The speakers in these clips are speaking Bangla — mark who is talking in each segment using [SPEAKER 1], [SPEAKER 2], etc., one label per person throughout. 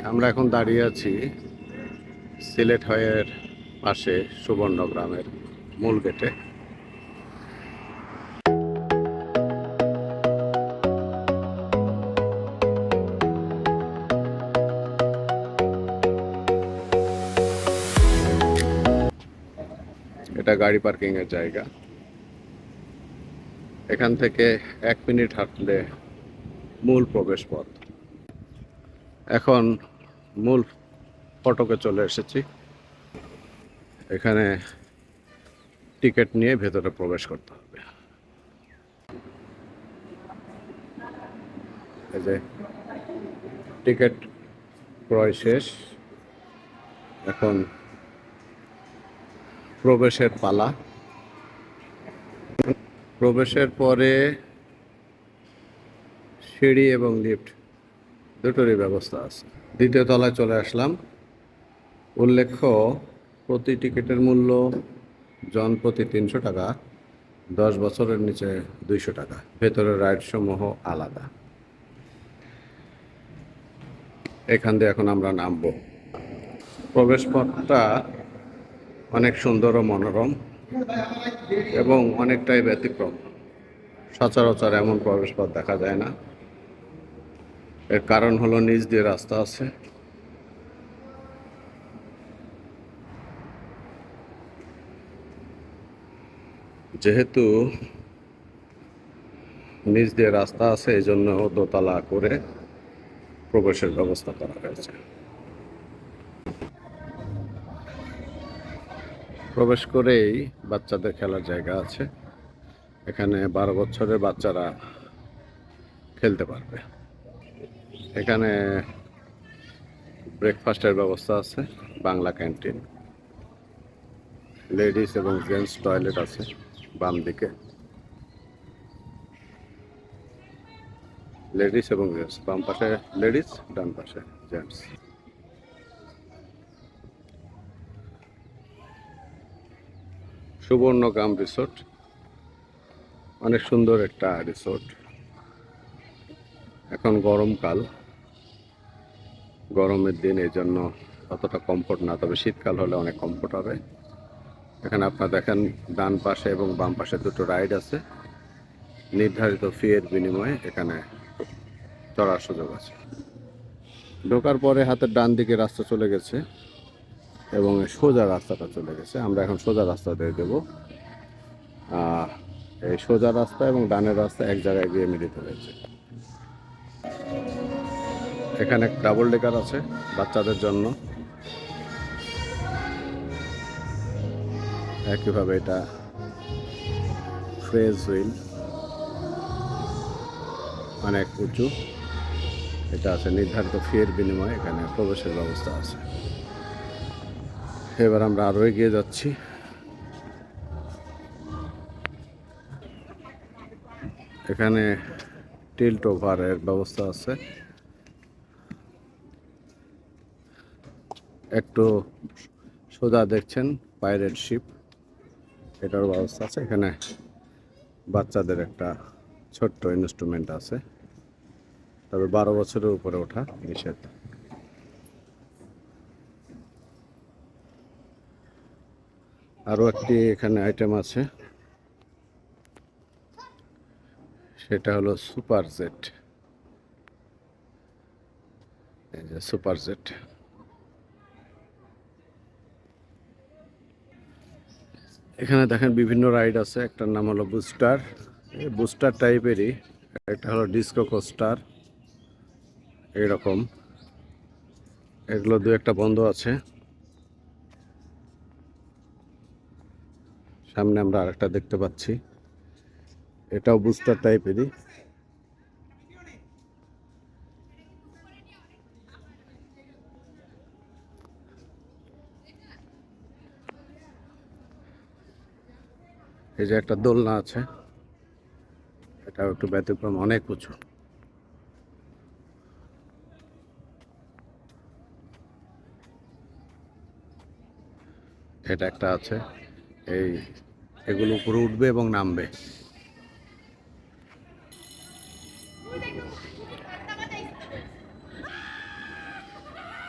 [SPEAKER 1] আমরা এখন দাঁড়িয়ে আছি সিলেট হাইওয়ের পাশে সুবর্ণগ্রামের মূল গেটে। এটা গাড়ি পার্কিং এর জায়গা। এখান থেকে 1 মিনিট হাঁটলে মূল প্রবেশ পথ। এখন মূল ফটকে চলে এসেছি। এখানে টিকিট নিয়ে ভেতরে প্রবেশ করতে হবে। এই যে টিকিট ক্রয় শেষ, এখন প্রবেশের পালা। প্রবেশের পরে সিঁড়ি এবং লিফট দুটোরই ব্যবস্থা আছে। দ্বিতীয় তলায় চলে আসলাম। উল্লেখ্য, প্রতি টিকিটের মূল্য জন প্রতি 300 টাকা, 10 বছরের নিচে 200 টাকা। ভেতরের রাইড সমূহ আলাদা। এখান দিয়ে এখন আমরা নামবো। প্রবেশ পথটা অনেক সুন্দর ও মনোরম এবং অনেকটাই ব্যতিক্রম। সচরাচর এমন প্রবেশ পথ দেখা যায় না। এর কারণ হলো নিচ দিয়ে রাস্তা আছে। যেহেতু নিচ দিয়ে রাস্তা আছে, এই জন্য দোতলা করে প্রবেশের ব্যবস্থা করা হয়েছে। প্রবেশ করেই বাচ্চাদের খেলার জায়গা আছে। এখানে 12 বছরের বাচ্চারা খেলতে পারবে। এখানে ব্রেকফাস্টের ব্যবস্থা আছে, বাংলা ক্যান্টিন। লেডিস এবং জেন্টস টয়লেট আছে বাম দিকে। লেডিস এবং জেন্টস, বাম পাশে লেডিস, ডান পাশে জেন্টস। সুবর্ণগ্রাম রিসোর্ট অনেক সুন্দর একটা রিসোর্ট। এখন গরমকাল, গরমের দিন, এই জন্য অতটা কমফোর্ট না, তবে শীতকাল হলে অনেক কমফোর্ট হবে। এখানে আপনারা দেখেন ডান পাশে এবং বাম পাশে দুটো রাইড আছে। নির্ধারিত ফি এর বিনিময়ে এখানে চড়ার সুযোগ আছে। ঢোকার পরে হাতের ডান দিকে রাস্তা চলে গেছে এবং সোজা রাস্তাটা চলে গেছে। আমরা এখন সোজা রাস্তা দিয়ে দেবো। এই সোজা রাস্তা এবং ডানের রাস্তা এক জায়গায় গিয়ে মিলিত হয়েছে। এখানে ডাবল ডেকার আছে বাচ্চাদের জন্য। একইভাবে এটা ফ্রেজ হুইল, অনেক উঁচু। এটা আছে নির্ধারিত ফি এর বিনিময়ে এখানে প্রবেশের ব্যবস্থা আছে। এবার আমরা আরও এগিয়ে যাচ্ছি। এখানে টিল্ট ওভারের ব্যবস্থা আছে। একটু সোজা দেখছেন পাইরেট শিপ, এটার ব্যবস্থা আছে। এখানে বাচ্চাদের একটা ছোট্ট ইনস্ট্রুমেন্ট আছে, তবে 12 বছরের উপরে ওঠা নিষেধ। আরও একটি এখানে আইটেম আছে, সেটা হলো সুপার জেট। এই যে সুপার জেট। এখানে দেখেন বিভিন্ন রাইড আছে। একটার নাম হলো বুস্টার, এই বুস্টার টাইপেরই। একটা হলো ডিস্কো কোস্টার, এইরকম। এগুলো দু একটা বন্ধ আছে। সামনে আমরা আরেকটা দেখতে পাচ্ছি, এটাও বুস্টার টাইপেরই। এই যে একটা দোলনা আছে, এটাও একটু ব্যতিক্রম, অনেক উঁচু। এটা একটা আছে, এগুলো উপরে উঠবে এবং নামবে।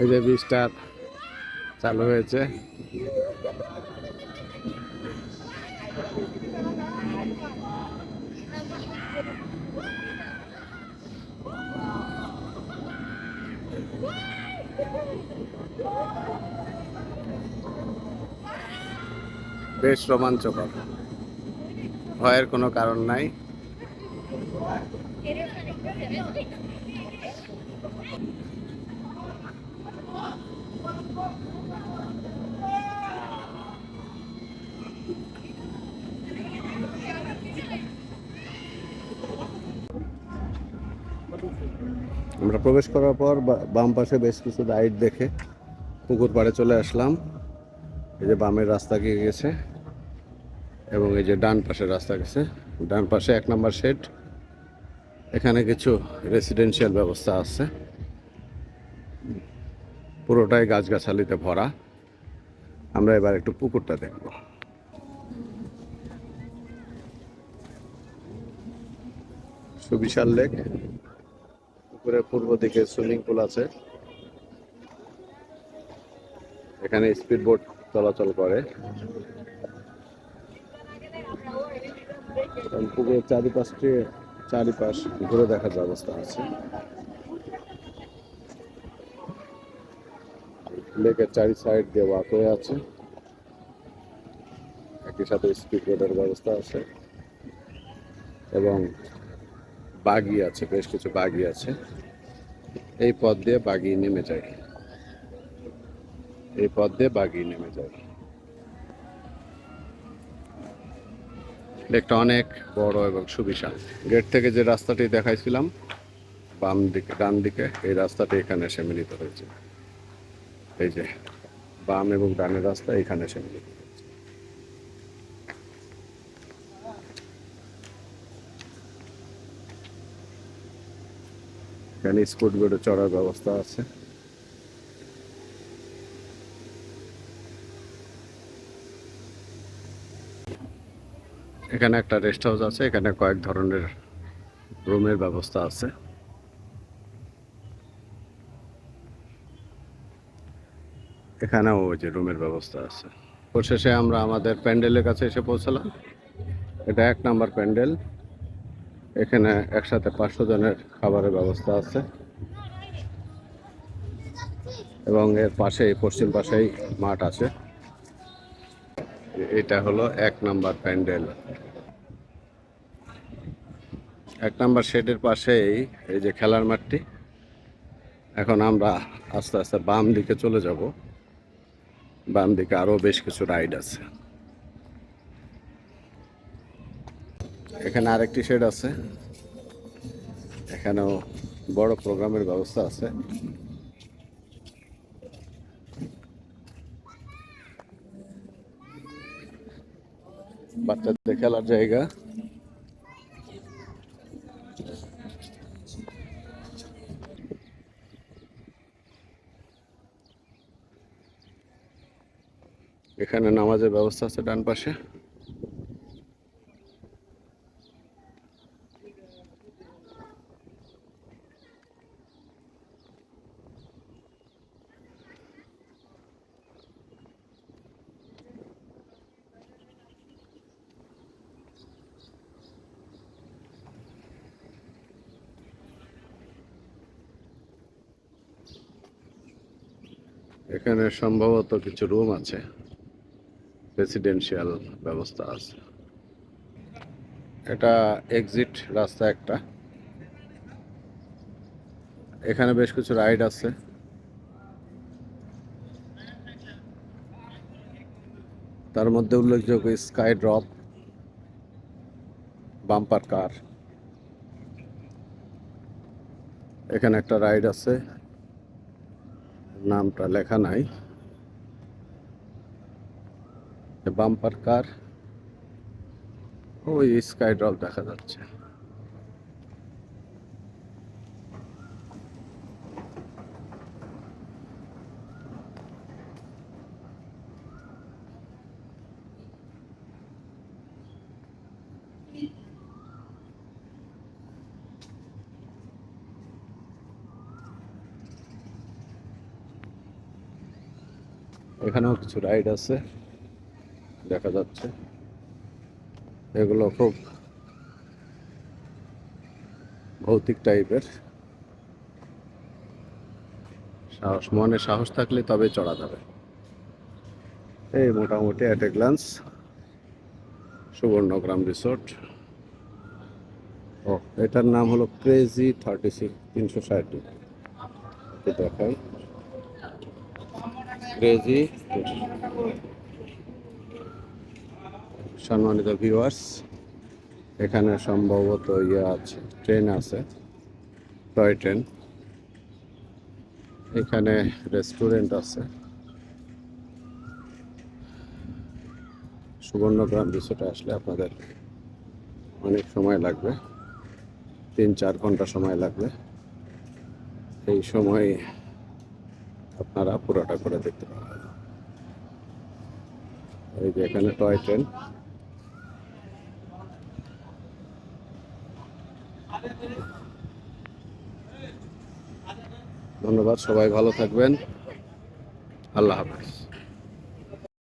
[SPEAKER 1] এই যে ব্রিজটা চালু হয়েছে। বেশ রোমাঞ্চকর, ভয়ের কোনো কারণ নাই। আমরা প্রবেশ করার পর বাম পাশে বেশ কিছু রাইড দেখে পুকুর পাড়ে চলে আসলাম। এই যে বামের রাস্তা গিয়ে গেছে এবং এই যে ডান পাশের রাস্তা গেছে। ডান পাশে 1 নম্বর শেড, এখানে কিছু রেসিডেন্সিয়াল ব্যবস্থা আছে, পুরোটাই গাছগাছালিতে ভরা। আমরা এবার একটু পুকুরটা দেখব। সুবিশাল লেক, পুকুরের পূর্ব দিকে সুইমিং পুল আছে, এখানে স্পিড বোট চলাচল করে। পুকুরের চারিপাশ ঘুরে দেখার ব্যবস্থা আছে। লেকের 4 সাইড দিয়ে ওয়াকওয়ে আছে, একই সাথে স্পিড বোটের ব্যবস্থা আছে এবং বাগি আছে, বেশ কিছু বাগি আছে। এই পথ দিয়ে বাগি নেমে যায়, এই পথ দিয়ে বাগি নেমে যায়। লেকটা অনেক বড় এবং সুবিশাল। গেট থেকে যে রাস্তাটি দেখাইছিলাম বাম দিকে ডান দিকে, এই রাস্তাটি এখানে এসে মিলিত হয়েছে। এই যে বাম এবং ডানের রাস্তা এখানে এসে মিলিত হয়েছে। এখানে স্কুট বোর্ডে চড়ার ব্যবস্থা আছে। এখানে একটা রেস্ট হাউস আছে, এখানে কয়েক ধরনের রুমের ব্যবস্থা আছে। এখানেও ওই যে রুমের ব্যবস্থা আছে। পরিশেষে আমরা আমাদের প্যান্ডেলের কাছে এসে পৌঁছালাম। এটা 1 নম্বর প্যান্ডেল, এখানে একসাথে 500 জনের খাবারের ব্যবস্থা আছে এবং এর পাশেই পশ্চিম পাশেই মাঠ আছে। এটা হলো 1 নম্বর প্যান্ডেল। 1 নম্বর শেডের পাশেই এই যে খেলার মাঠটি। এখন আমরা আস্তে আস্তে বাম দিকে চলে যাব। বাম দিকে আরো বেশ কিছু রাইড আছে। এখানে আরেকটি শেড আছে, এখানেও বড় প্রোগ্রামের ব্যবস্থা আছে। বাচ্চাদের খেলার জায়গা। এখানে নামাজের ব্যবস্থা আছে ডান পাশে। এখানে সম্ভবত কিছু রুম আছে, রেসিডেন্সিয়াল ব্যবস্থা আছে। এটা এক্সিট রাস্তা একটা, এখানে বেশ কিছু রাইড আছে। তার মধ্যে উল্লেখযোগ্য স্কাই ড্রপ, বাম্পার কার। এখানে একটা রাইড আছে, নামটা লেখা নাই। বাম্পার কার, ওই স্কাই ড্রপ দেখা যাচ্ছে। এখানেও কিছু রাইড আছে দেখা যাচ্ছে, এগুলো খুব ভৌতিক টাইপের। মনে সাহস থাকলে তবে চড়া যাবে। এই মোটামুটি at a glance Subarnagram resort. ও, এটার নাম হলো ক্রেজি 36 360। দেখাই ক্রেজি। সম্মানিত ভিউয়ার্স, এখানে সম্ভবত আছে, ট্রেন আছে, টয় ট্রেন। এখানে রেস্টুরেন্ট আছে। সুবর্ণগ্রাম রিসোর্টে আসলে আপনাদের অনেক সময় লাগবে, 3-4 ঘন্টা সময় লাগবে। এই সময় আপনারা পুরোটা করে দেখতে পাবেন। এই যে এখানে টয় ট্রেন। ধন্যবাদ, সবাই ভালো থাকবেন। আল্লাহ হাফেজ।